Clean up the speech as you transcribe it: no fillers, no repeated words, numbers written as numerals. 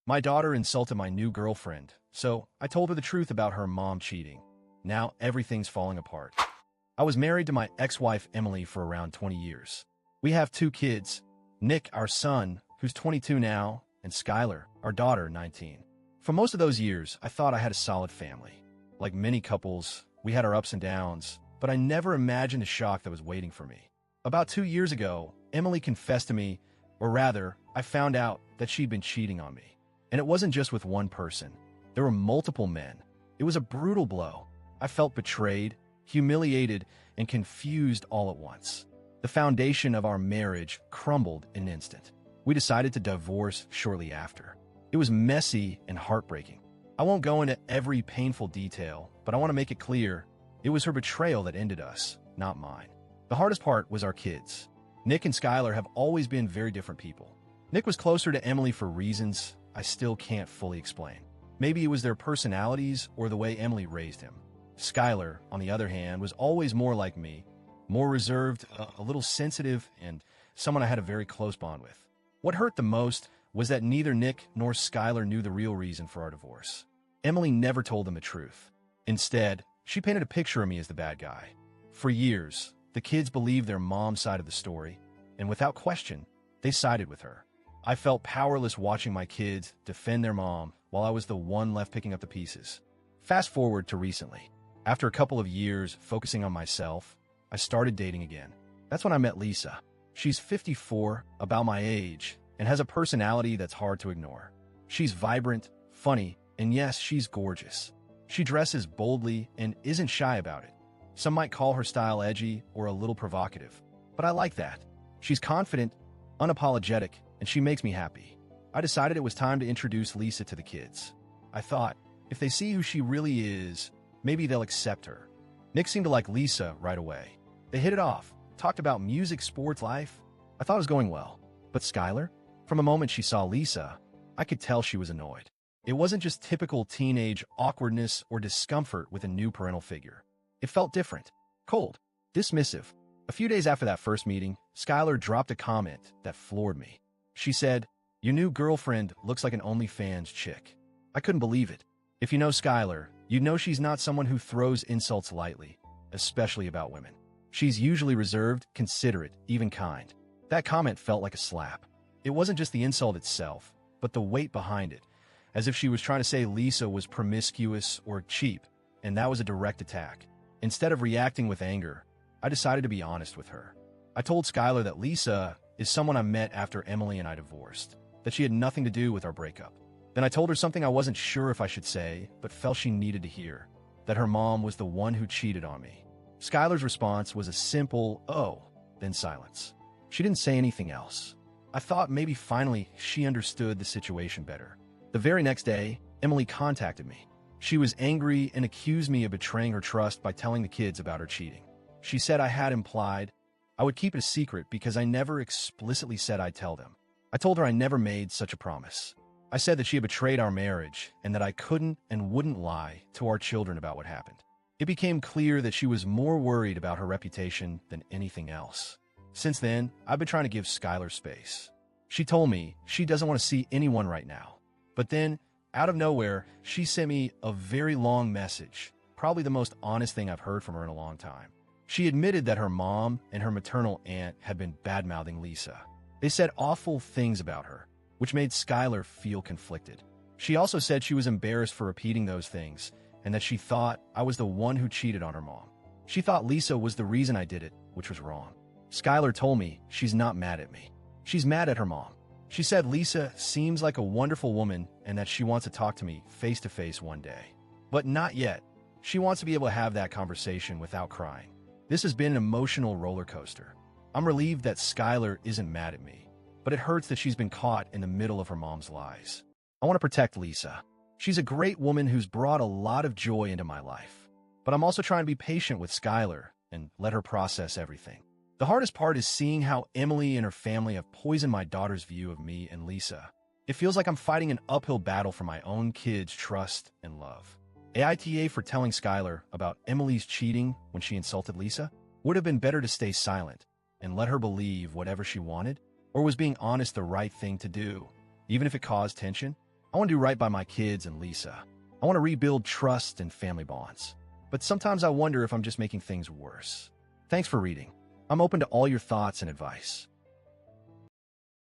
My daughter insulted my new girlfriend, so I told her the truth about her mom cheating. Now everything's falling apart. I was married to my ex-wife Emily for around 20 years. We have two kids, Nick, our son, who's 22 now, and Skylar, our daughter, 19. For most of those years, I thought I had a solid family. Like many couples, we had our ups and downs, but I never imagined the shock that was waiting for me. About 2 years ago, Emily confessed to me, or rather, I found out that she'd been cheating on me. And it wasn't just with one person. There were multiple men. It was a brutal blow. I felt betrayed, humiliated, and confused all at once. The foundation of our marriage crumbled in an instant. We decided to divorce shortly after. It was messy and heartbreaking. I won't go into every painful detail, but I want to make it clear it was her betrayal that ended us, not mine. The hardest part was our kids. Nick and Skylar have always been very different people. Nick was closer to Emily for reasons I still can't fully explain. Maybe it was their personalities or the way Emily raised him. Skylar, on the other hand, was always more like me, more reserved, a little sensitive, and someone I had a very close bond with. What hurt the most was that neither Nick nor Skylar knew the real reason for our divorce. Emily never told them the truth. Instead, she painted a picture of me as the bad guy. For years, the kids believed their mom's side of the story, and without question, they sided with her. I felt powerless watching my kids defend their mom while I was the one left picking up the pieces. Fast forward to recently. After a couple of years focusing on myself, I started dating again. That's when I met Lisa. She's 54, about my age, and has a personality that's hard to ignore. She's vibrant, funny, and yes, she's gorgeous. She dresses boldly and isn't shy about it. Some might call her style edgy or a little provocative, but I like that. She's confident, unapologetic, and she makes me happy. I decided it was time to introduce Lisa to the kids. I thought, if they see who she really is, maybe they'll accept her. Nick seemed to like Lisa right away. They hit it off, talked about music, sports, life. I thought it was going well. But Skylar? From the moment she saw Lisa, I could tell she was annoyed. It wasn't just typical teenage awkwardness or discomfort with a new parental figure. It felt different, cold, dismissive. A few days after that first meeting, Skylar dropped a comment that floored me. She said, "Your new girlfriend looks like an OnlyFans chick." I couldn't believe it. If you know Skylar, you know she's not someone who throws insults lightly, especially about women. She's usually reserved, considerate, even kind. That comment felt like a slap. It wasn't just the insult itself, but the weight behind it, as if she was trying to say Lisa was promiscuous or cheap, and that was a direct attack. Instead of reacting with anger, I decided to be honest with her. I told Skylar that Lisa is someone I met after Emily and I divorced, that she had nothing to do with our breakup. Then I told her something I wasn't sure if I should say, but felt she needed to hear, that her mom was the one who cheated on me. Skylar's response was a simple, "Oh," then silence. She didn't say anything else. I thought maybe finally she understood the situation better. The very next day, Emily contacted me. She was angry and accused me of betraying her trust by telling the kids about her cheating. She said I had implied I would keep it a secret because I never explicitly said I'd tell them. I told her I never made such a promise. I said that she had betrayed our marriage and that I couldn't and wouldn't lie to our children about what happened. It became clear that she was more worried about her reputation than anything else. Since then, I've been trying to give Skylar space. She told me she doesn't want to see anyone right now. But then, out of nowhere, she sent me a very long message, probably the most honest thing I've heard from her in a long time. She admitted that her mom and her maternal aunt had been bad-mouthing Lisa. They said awful things about her, which made Skylar feel conflicted. She also said she was embarrassed for repeating those things and that she thought I was the one who cheated on her mom. She thought Lisa was the reason I did it, which was wrong. Skylar told me she's not mad at me. She's mad at her mom. She said Lisa seems like a wonderful woman and that she wants to talk to me face-to-face one day. But not yet. She wants to be able to have that conversation without crying. This has been an emotional roller coaster. I'm relieved that Skylar isn't mad at me, but it hurts that she's been caught in the middle of her mom's lies. I want to protect Lisa. She's a great woman who's brought a lot of joy into my life. But I'm also trying to be patient with Skylar and let her process everything. The hardest part is seeing how Emily and her family have poisoned my daughter's view of me and Lisa. It feels like I'm fighting an uphill battle for my own kids' trust and love. AITA for telling Skylar about Emily's cheating when she insulted Lisa? Would have been better to stay silent and let her believe whatever she wanted? Or was being honest the right thing to do, even if it caused tension? I want to do right by my kids and Lisa. I want to rebuild trust and family bonds. But sometimes I wonder if I'm just making things worse. Thanks for reading. I'm open to all your thoughts and advice.